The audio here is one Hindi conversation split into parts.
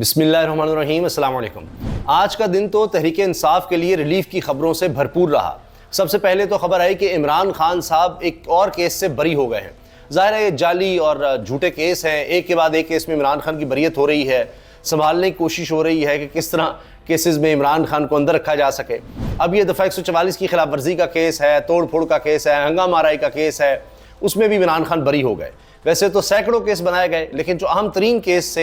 बिस्मिल्लाहिर्रहमानिर्रहीम, अस्सलाम वालेकुम। आज का दिन तो तहरीक इंसाफ के लिए रिलीफ की खबरों से भरपूर रहा। सबसे पहले तो खबर आई कि इमरान खान साहब एक और केस से बरी हो गए हैं। ज़ाहिर है ये जाली और झूठे केस हैं, एक के बाद एक केस में इमरान खान की बरियत हो रही है। संभालने की कोशिश हो रही है कि किस तरह केसेस में इमरान खान को अंदर रखा जा सके। अब ये दफ़ा 144 की खिलाफ वर्जी का केस है, तोड़ फोड़ का केस है, हंगामा आराई का केस है, उसमें भी इमरान खान बरी हो गए। वैसे तो सैकड़ों केस बनाए गए, लेकिन जो अहम तरीन केस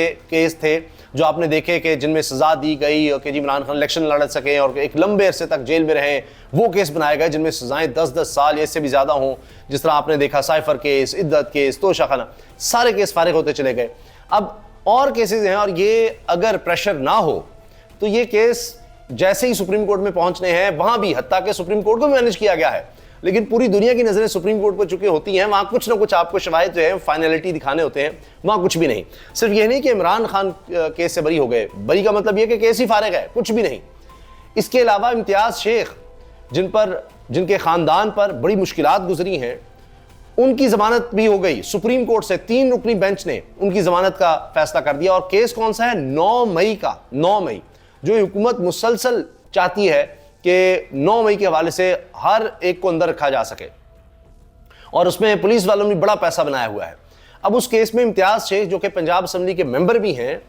थे जो आपने देखे कि जिनमें सजा दी गई कि जी इमरान खान इलेक्शन लड़ सकें और एक लंबे अरसे तक जेल में रहें, वो केस बनाए गए जिनमें सजाएं 10-10 साल या इससे भी ज़्यादा हों। जिस तरह आपने देखा साइफर केस, इद्दत केस, तोशाखाना, सारे केस फारिग होते चले गए। अब और केसेस हैं और ये अगर प्रेशर ना हो तो ये केस जैसे ही सुप्रीम कोर्ट में पहुंचने हैं, वहां भी हत्ता के सुप्रीम कोर्ट को मैनेज किया गया है, लेकिन पूरी दुनिया की नजरें सुप्रीम कोर्ट पर चुकी होती हैं। वहां कुछ ना कुछ आपको शवाहिद जो है फाइनलिटी दिखाने होते हैं, वहां कुछ भी नहीं। सिर्फ यह नहीं कि इमरान खान केस से बरी हो गए, बरी का मतलब यह कि केस ही फारिग है, कुछ भी नहीं। इसके अलावा इम्तियाज शेख जिनके खानदान पर बड़ी मुश्किलात गुजरी हैं, उनकी जमानत भी हो गई। सुप्रीम कोर्ट से 3 रुकनी बेंच ने उनकी जमानत का फैसला कर दिया। और केस कौन सा है? 9 मई का। 9 मई जो हुकूमत मुसलसल चाहती है कि 9 मई के हवाले से हर एक को अंदर रखा जा सके, और उसमें पुलिस वालों ने बड़ा पैसा बनाया हुआ है। अब उस केस में इम्तियाज शेख जो कि पंजाब असेंबली के मेंबर भी हैं,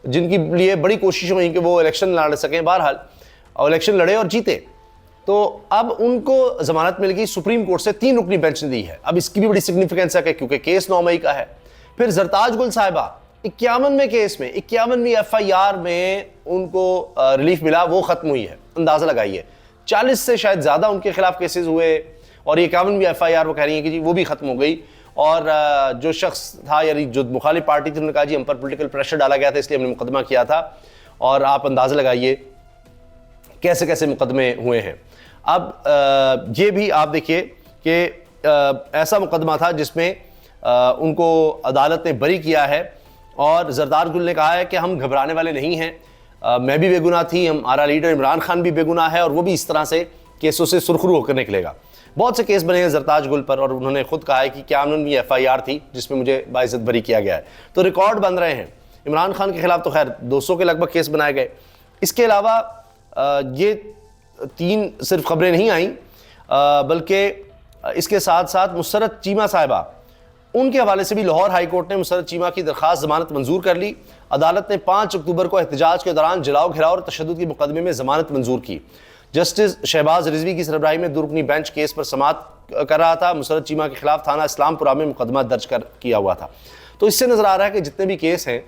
जिनकी लिए बड़ी कोशिश हुई कि वो इलेक्शन लड़ सकें, बहरहाल और इलेक्शन लड़े और जीते, तो अब उनको जमानत मिल गई। सुप्रीम कोर्ट से 3 रुकनी बेंच ने दी है। अब इसकी भी बड़ी सिग्निफिकेंस है क्योंकि केस 9 मई का है। फिर जरताज गुल साहिबा 51वें केस में 51वीं FIR में उनको रिलीफ मिला, वो खत्म हुई है। अंदाजा लगाइए 40 से शायद ज्यादा उनके खिलाफ केसेस हुए और 51वीं FIR वो कह रही है कि जी वो भी खत्म हो गई। और जो शख्स था यानी जो मुखालिफ पार्टी थी, उन्होंने कहा जी हम पर पॉलिटिकल प्रेशर डाला गया था इसलिए हमने मुकदमा किया था। और आप अंदाजा लगाइए कैसे कैसे मुकदमे हुए हैं। अब ये भी आप देखिए कि ऐसा मुकदमा था जिसमें उनको अदालत ने बरी किया है और जरदार गुल ने कहा है कि हम घबराने वाले नहीं हैं, मैं भी बेगुनाह थी, हमारा लीडर इमरान खान भी बेगुनाह है और वो भी इस तरह से केसों से सुरखरू होकर निकलेगा। बहुत से केस बने हैं जरताज गुल पर और उन्होंने खुद कहा है कि 51वीं FIR थी जिसमें मुझे बाइज्जत बरी किया गया है। तो रिकॉर्ड बन रहे हैं। इमरान खान के खिलाफ तो खैर 200 के लगभग केस बनाए गए। इसके अलावा ये 3 सिर्फ खबरें नहीं आई, बल्कि इसके साथ साथ मुसरत चीमा साहिबा, उनके हवाले से भी लाहौर हाई कोर्ट ने मुसरत चीमा की दरखास्त जमानत मंजूर कर ली। अदालत ने 5 अक्टूबर को एहतजाज के दौरान जलाओ घिराव और तशद्दुद के मुकदमे में जमानत मंजूर की। जस्टिस शहबाज रिजवी की सरबराही में 2 रुकनी बेंच केस पर समाअत कर रहा था। मुसरत चीमा के खिलाफ थाना इस्लामपुरा में मुकदमा दर्ज किया हुआ था। तो इससे नजर आ रहा है कि जितने भी केस हैं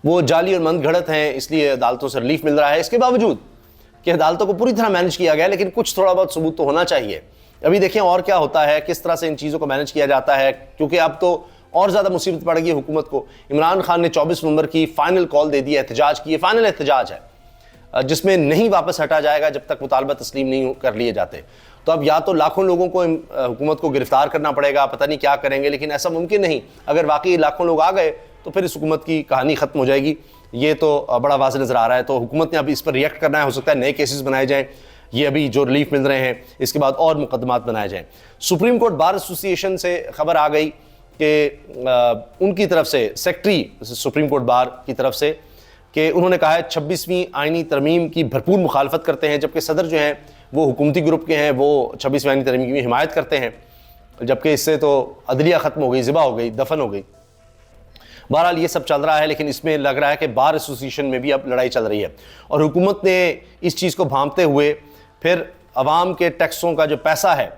वो जाली और मंदघड़त हैं, इसलिए अदालतों से रिलीफ मिल रहा है। इसके बावजूद कि अदालतों को पूरी तरह मैनेज किया गया, लेकिन कुछ थोड़ा बहुत सबूत तो होना चाहिए। अभी देखें और क्या होता है, किस तरह से इन चीज़ों को मैनेज किया जाता है, क्योंकि अब तो और ज़्यादा मुसीबत पड़ गई है हुकूमत को। इमरान खान ने 24 नवंबर की फाइनल कॉल दे दी है एहतजाज की। फाइनल एहतजाज है जिसमें नहीं वापस हटा जाएगा जब तक मुतालबा तस्लीम नहीं कर लिए जाते। तो अब या तो लाखों लोगों को हुकूमत को गिरफ्तार करना पड़ेगा, पता नहीं क्या करेंगे, लेकिन ऐसा मुमकिन नहीं। अगर वाकई लाखों लोग आ गए तो फिर इस हुकूमत की कहानी ख़त्म हो जाएगी। ये तो बड़ा वाज़ेह नज़र आ रहा है। तो हुकूमत ने अब इस पर रिएक्ट करना है। हो सकता है नए केसेस बनाए जाएँ, ये अभी जो रिलीफ मिल रहे हैं इसके बाद और मुकदमात बनाए जाएं। सुप्रीम कोर्ट बार एसोसिएशन से खबर आ गई कि उनकी तरफ से सेक्रेटरी सुप्रीम कोर्ट बार की तरफ से कि उन्होंने कहा है 26वीं आईनी तरमीम की भरपूर मुखालफत करते हैं, जबकि सदर जो हैं वो हुकूमती ग्रुप के हैं, वो 26वीं आईनी तरमीम की हिमायत करते हैं, जबकि इससे तो अदलिया ख़त्म हो गई, ज़िबा हो गई, दफन हो गई। बहरहाल ये सब चल रहा है, लेकिन इसमें लग रहा है कि बार एसोसिएशन में भी अब लड़ाई चल रही है और हुकूमत ने इस चीज़ को भांपते हुए फिर अवाम के टैक्सों का जो पैसा है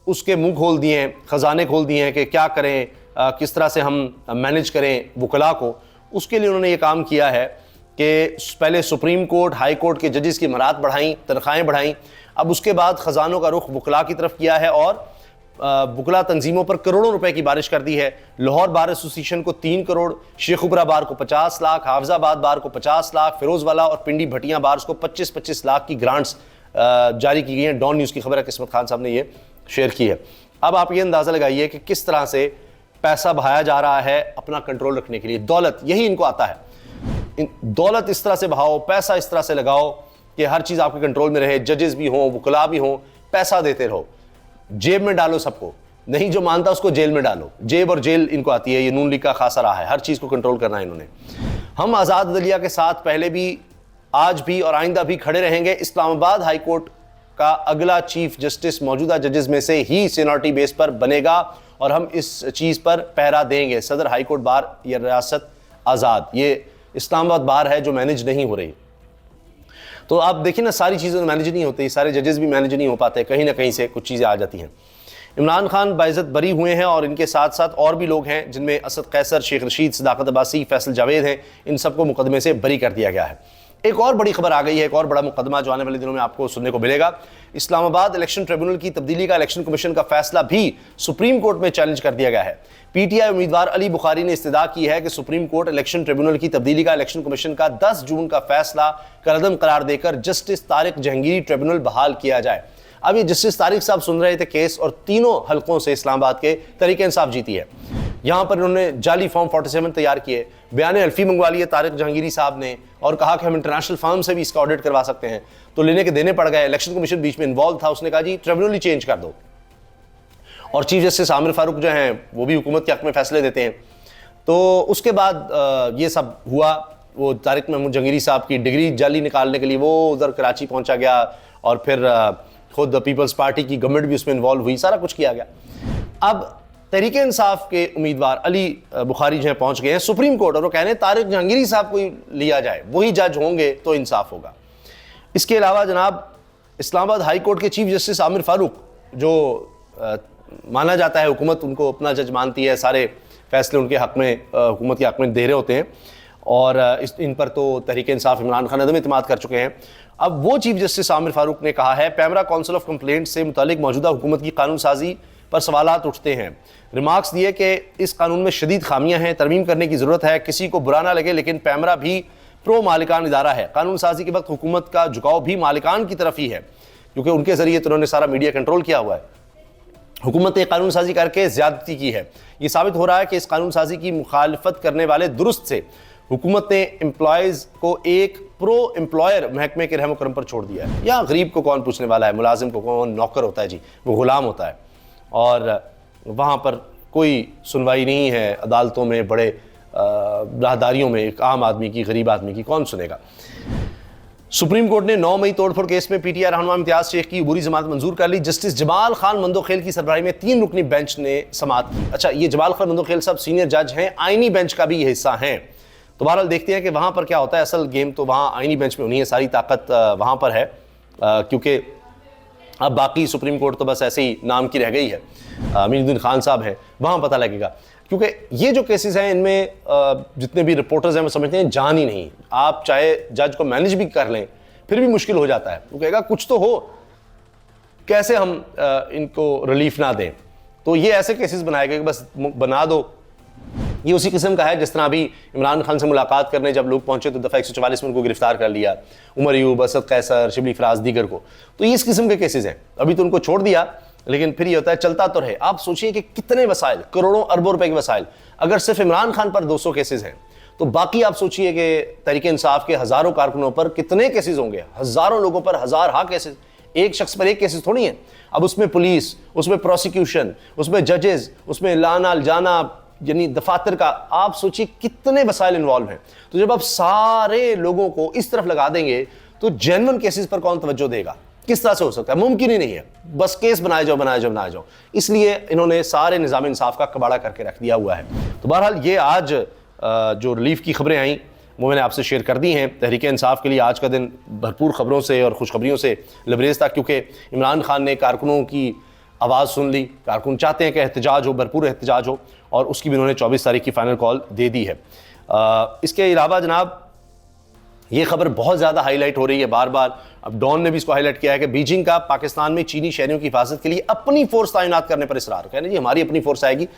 उसके मुंह खोल दिए हैं, ख़जाने खोल दिए हैं कि क्या करें, किस तरह से हम मैनेज करें वकला को। उसके लिए उन्होंने ये काम किया है कि पहले सुप्रीम कोर्ट, हाई कोर्ट के जजेस की मरात बढ़ाई, तनख्वाहें बढ़ाई। अब उसके बाद ख़जानों का रुख वकला की तरफ किया है और वकला तंजीमों पर करोड़ों रुपए की बारिश कर दी है। लाहौर बार एसोसिएशन को 3 करोड़, शेखुपुरा बार को 50 लाख, हाफजाबाद बार को 50 लाख, फिरोजवाला और पिंडी भटिया बार्स को 25-25 लाख की ग्रांट्स जारी की गई हैं। डॉन न्यूज़ की खबर है, किस्मत खान साहब ने ये शेयर की है। अब आप ये अंदाज़ा लगाइए कि किस तरह से पैसा बहाया जा रहा है अपना कंट्रोल रखने के लिए। दौलत, यही इनको आता है। दौलत इस तरह से बहाओ, पैसा इस तरह से लगाओ कि हर चीज़ आपके कंट्रोल में रहे, जजेस भी हों, वकला भी हों, पैसा देते रहो, जेब में डालो सबको, नहीं जो मानता उसको जेल में डालो। जेब और जेल इनको आती है, ये नून लीग का खासा रहा है, हर चीज़ को कंट्रोल करना है इन्होंने। हम आज़ाद अदलिया के साथ पहले भी, आज भी और आइंदा भी खड़े रहेंगे। इस्लामाबाद हाई कोर्ट का अगला चीफ जस्टिस मौजूदा जजेस में से ही सीनियरिटी बेस पर बनेगा और हम इस चीज़ पर पहरा देंगे। सदर हाई कोर्ट बार या रियासत आज़ाद, ये इस्लामाबाद बार है जो मैनेज नहीं हो रही। तो आप देखिए ना, सारी चीज़ें मैनेज नहीं होती, सारे जजेस भी मैनेज नहीं हो पाते, कहीं ना कहीं से कुछ चीज़ें आ जाती हैं। इमरान खान बाइज़्ज़त बरी हुए हैं और इनके साथ साथ और भी लोग हैं जिनमें असद कैसर, शेख रशीद, सदाकत अब्बासी, फैसल जावेद हैं। इन सबको मुकदमे से बरी कर दिया गया है। एक और बड़ी खबर आ गई है, एक और बड़ा मुकदमा जो आने वाले दिनों में आपको सुनने को मिलेगा। इस्लामाबाद इलेक्शन ट्रिब्यूनल की तब्दीली का इलेक्शन कमीशन का फैसला भी सुप्रीम कोर्ट में चैलेंज कर दिया गया है। पीटीआई उम्मीदवार अली बुखारी ने इस्तदा की है कि सुप्रीम कोर्ट इलेक्शन ट्रिब्यूनल की तब्दीली का इलेक्शन कमीशन का 10 जून का फैसला कलअदम करार देकर जस्टिस तारिक जहांगीरी ट्रिब्यूनल बहाल किया जाए। अब ये जस्टिस तारिक साहब सुन रहे थे केस और तीनों हलकों से इस्लामाबाद के तहरीक इंसाफ जीती है। यहां पर इन्होंने जाली फॉर्म 47 तैयार किए, बयान अल्फी मंगवा लिए तारिक जहांगीरी साहब ने और कहा कि हम इंटरनेशनल फर्म से भी इसका ऑडिट करवा सकते हैं। तो लेने के देने पड़ गए। इलेक्शन कमीशन बीच में इन्वॉल्व था, उसने कहा जी ट्रिब्यूनल ही चेंज कर दो। और चीफ जस्टिस आमिर फारूक जो हैं वो भी हुकूमत के हक में फैसले देते हैं। तो उसके बाद ये सब हुआ। वो तारिक महमूद जहांगीरी साहब की डिग्री जाली निकालने के लिए वो उधर कराची पहुंचा गया और फिर खुद पीपल्स पार्टी की गवर्नमेंट भी उसमें इन्वॉल्व हुई, सारा कुछ किया गया। अब तहरीक इंसाफ के उम्मीदवार अली बुखारी जो है पहुंच गए हैं सुप्रीम कोर्ट और वो कह रहे हैं तारिक जहांगीरी साहब को लिया जाए, वही जज होंगे तो इंसाफ होगा। इसके अलावा जनाब इस्लामाबाद हाई कोर्ट के चीफ जस्टिस आमिर फारूक, जो माना जाता है हुकूमत उनको अपना जज मानती है, सारे फैसले उनके हक में, हुकूमत के हक में दे रहे होते हैं और इन पर तो तहरीक इंसाफ इमरान खान अदम इत्मीनाद कर चुके हैं। अब वो चीफ जस्टिस आमिर फारूक ने कहा है पैमरा काउंसिल ऑफ कंप्लेंट से मुतालिक मौजूदा हुकूमत की कानून साजी पर सवालात उठते हैं। रिमार्क्स दिए कि इस कानून में शदीद खामियां हैं, तरमीम करने की ज़रूरत है। किसी को बुरा ना लगे लेकिन पैमरा भी प्रो मालिकान इदारा है। कानून साजी के वक्त हुकूमत का झुकाव भी मालिकान की तरफ ही है क्योंकि उनके ज़रिए तो उन्होंने सारा मीडिया कंट्रोल किया हुआ है। हुकूमत ने कानून साजी करके ज़्यादती की है। ये साबित हो रहा है कि इस कानून साजी की मुखालफत करने वाले दुरुस्त से हुकूमत ने एम्प्लॉयज़ को एक प्रो एम्प्लॉयर महकमे के रहम करम पर छोड़ दिया है। या गरीब को कौन पूछने वाला है, मुलाजिम को कौन नौकर होता है जी, वो गुलाम होता है और वहाँ पर कोई सुनवाई नहीं है। अदालतों में, बड़े राहदारियों में एक आम आदमी की, गरीब आदमी की कौन सुनेगा। सुप्रीम कोर्ट ने 9 मई तोड़फोड़ केस में पीटीआई रहनुमा इम्तियाज शेख की अबूरी जमानत मंजूर कर ली। जस्टिस जमाल खान मंदोखेल की सरबराही में 3 रुकनी बेंच ने समाअत की। अच्छा, ये जमाल खान मंदोखेल साहब सीनियर जज हैं, आईनी बेंच का भी ये हिस्सा हैं। तो बहरहाल देखते हैं कि वहाँ पर क्या होता है। असल गेम तो वहाँ आईनी बेंच में होनी है, सारी ताकत वहाँ पर है क्योंकि अब बाकी सुप्रीम कोर्ट तो बस ऐसे ही नाम की रह गई है। अमीनुद्दीन खान साहब हैं, वहाँ पता लगेगा क्योंकि ये जो केसेस हैं इनमें जितने भी रिपोर्टर्स हैं वो समझते हैं जान ही नहीं। आप चाहे जज को मैनेज भी कर लें फिर भी मुश्किल हो जाता है। वो कहेगा कुछ तो हो, कैसे हम इनको रिलीफ ना दें। तो ये ऐसे केसेस बनाए गए कि बस बना दो। ये उसी किस्म का है जिस तरह अभी इमरान खान से मुलाकात करने जब लोग पहुंचे तो दफ़ा 144 में उनको गिरफ्तार कर लिया, उमर यूब, असद कैसर, शिबली फराज, दीगर को। तो ये इस किस्म के केसेस हैं। अभी तो उनको छोड़ दिया लेकिन फिर ये होता है चलता तो रहे। आप सोचिए कि कितने वसाइल, करोड़ों अरबों रुपए के वसाइल, अगर सिर्फ इमरान खान पर 200 केसेस हैं तो बाकी आप सोचिए कि तहरीक इंसाफ के हज़ारों कारकुनों पर कितने केसेस होंगे, हज़ारों लोगों पर हज़ार केसेस। एक शख्स पर एक केसेस थोड़ी है। अब उसमें पुलिस, उसमें प्रोसिक्यूशन, उसमें जजेस, उसमें लाना जाना, यानी दफातर का, आप सोचिए कितने वसाइल इन्वॉल्व हैं। तो जब आप सारे लोगों को इस तरफ लगा देंगे तो जेन्युइन केसेस पर कौन तवज्जो देगा? किस तरह से हो सकता है? मुमकिन ही नहीं है। बस केस बनाए जाओ। इसलिए इन्होंने सारे निज़ाम इंसाफ का कबाड़ा करके रख दिया हुआ है। तो बहरहाल ये आज जो रिलीफ की खबरें आई वो मैंने आपसे शेयर कर दी हैं। तहरीक इंसाफ के लिए आज का दिन भरपूर खबरों से और खुशखबरियों से लबरेज था क्योंकि इमरान खान ने कारकुनों की आवाज़ सुन ली। कारकुन चाहते हैं कि एहतजाज हो, भरपूर एहतजाज हो और उसकी भी उन्होंने 24 तारीख की फाइनल कॉल दे दी है। इसके अलावा जनाब ये खबर बहुत ज़्यादा हाईलाइट हो रही है बार बार। अब डॉन ने भी इसको हाईलाइट किया है कि बीजिंग का पाकिस्तान में चीनी शहरियों की हिफाजत के लिए अपनी फोर्स तैनात करने पर इसरार। कहने जी हमारी अपनी फोर्स आएगी,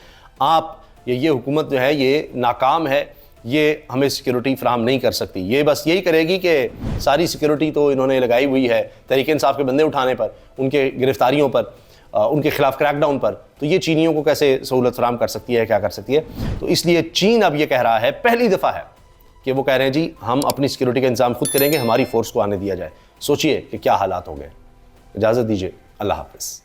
आप ये हुकूमत जो है ये नाकाम है, ये हमें सिक्योरिटी फराहम नहीं कर सकती। ये बस यही करेगी कि सारी सिक्योरिटी तो इन्होंने लगाई हुई है तहरीक इंसाफ के बंदे उठाने पर, उनके गिरफ्तारियों पर, उनके खिलाफ क्रैकडाउन पर। तो ये चीनियों को कैसे सहूलत फराहम कर सकती है, क्या कर सकती है? तो इसलिए चीन अब ये कह रहा है, पहली दफ़ा है कि वो कह रहे हैं जी हम अपनी सिक्योरिटी का इंतजाम खुद करेंगे, हमारी फोर्स को आने दिया जाए। सोचिए कि क्या हालात हो गए। इजाज़त दीजिए, अल्लाह हाफ़िज़।